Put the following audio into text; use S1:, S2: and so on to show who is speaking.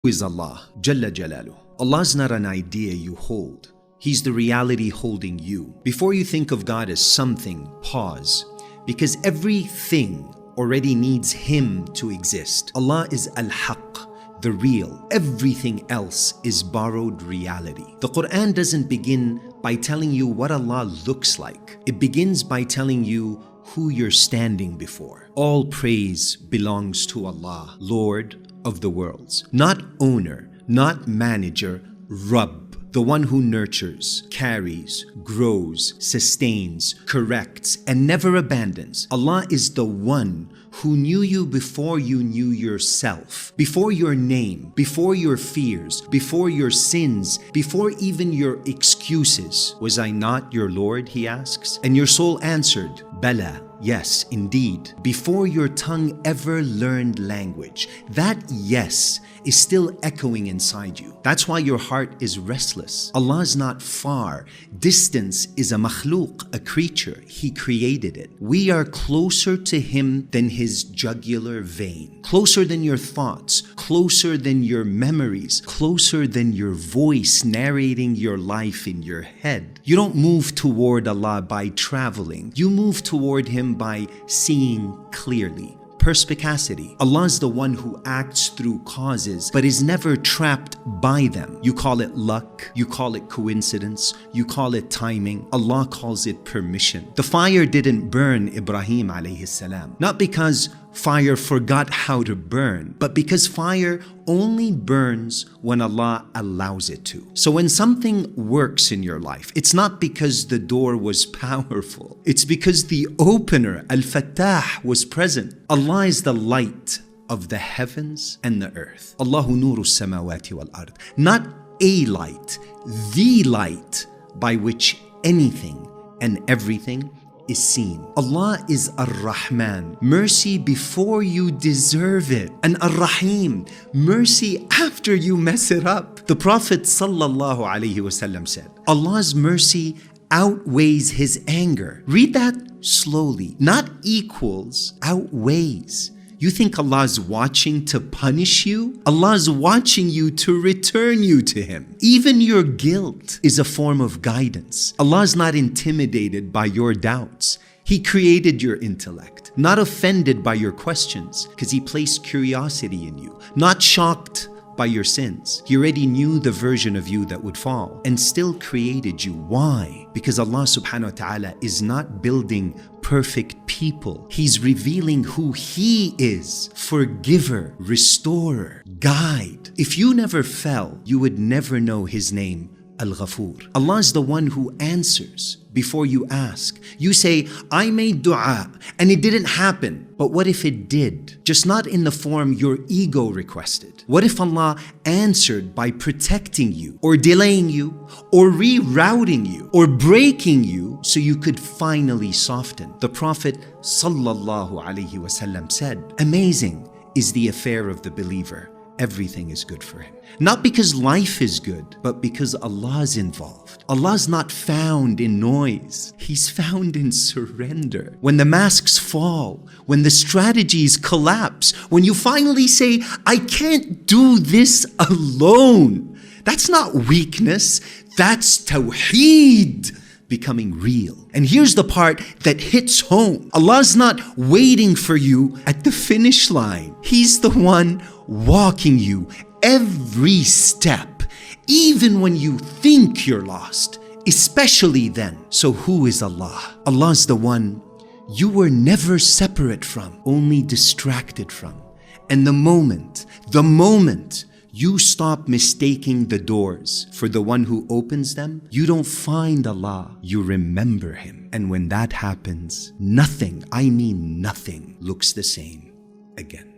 S1: Who is Allah? Jalla Jalaluh. Allah's not an idea you hold. He's the reality holding you. Before you think of God as something, pause. Because everything already needs Him to exist. Allah is Al-Haq, the real. Everything else is borrowed reality. The Quran doesn't begin by telling you what Allah looks like. It begins by telling you who you're standing before. All praise belongs to Allah, Lord of the worlds. Not owner, not manager, Rabb, the one who nurtures, carries, grows, sustains, corrects, and never abandons. Allah is the one who knew you before you knew yourself, before your name, before your fears, before your sins, before even your excuses. Was I not your Lord, he asks? And your soul answered, Bala, yes, indeed. Before your tongue ever learned language, that yes is still echoing inside you. That's why your heart is restless. Allah is not far. Distance is a makhluk, a creature. He created it. We are closer to Him than His jugular vein, closer than your thoughts, closer than your memories, closer than your voice narrating your life in your head. You don't move toward Allah by traveling. You move toward Him by seeing clearly. Perspicacity. Allah is the one who acts through causes but is never trapped by them. You call it luck, you call it coincidence, you call it timing. Allah calls it permission. The fire didn't burn Ibrahim alayhi salam, not because fire forgot how to burn, but because fire only burns when Allah allows it to. So when something works in your life, it's not because the door was powerful. It's because the opener, Al-Fattah, was present. Allah is the light of the heavens and the earth. Allahu nuru samawati wal ard. Not a light, the light by which anything and everything is seen. Allah is Ar-Rahman, mercy before you deserve it, and Ar-Rahim, mercy after you mess it up. The Prophet sallallahu alaihi wasallam said, Allah's mercy outweighs His anger. Read that slowly. Not equals, outweighs. You think Allah's watching to punish you? Allah's watching you to return you to Him. Even your guilt is a form of guidance. Allah's not intimidated by your doubts. He created your intellect, not offended by your questions, because He placed curiosity in you, not shocked by your sins. He already knew the version of you that would fall and still created you. Why? Because Allah subhanahu wa ta'ala is not building perfect people. He's revealing who He is: forgiver, restorer, guide. If you never fell, you would never know His name, Al-Ghafur. Allah is the one who answers before you ask. You say, I made dua and it didn't happen. But what if it did? Just not in the form your ego requested. What if Allah answered by protecting you, or delaying you, or rerouting you, or breaking you so you could finally soften? The Prophet sallallahu alaihi wasallam said, amazing is the affair of the believer. Everything is good for him. Not because life is good, but because Allah is involved. Allah's not found in noise. He's found in surrender. When the masks fall, when the strategies collapse, when you finally say, I can't do this alone. That's not weakness. That's tawheed becoming real. And here's the part that hits home. Allah's not waiting for you at the finish line. He's the one walking you every step, even when you think you're lost, especially then. So who is Allah? Allah's the one you were never separate from, only distracted from. And the moment you stop mistaking the doors for the one who opens them, you don't find Allah, you remember Him. And when that happens, nothing, I mean nothing, looks the same again.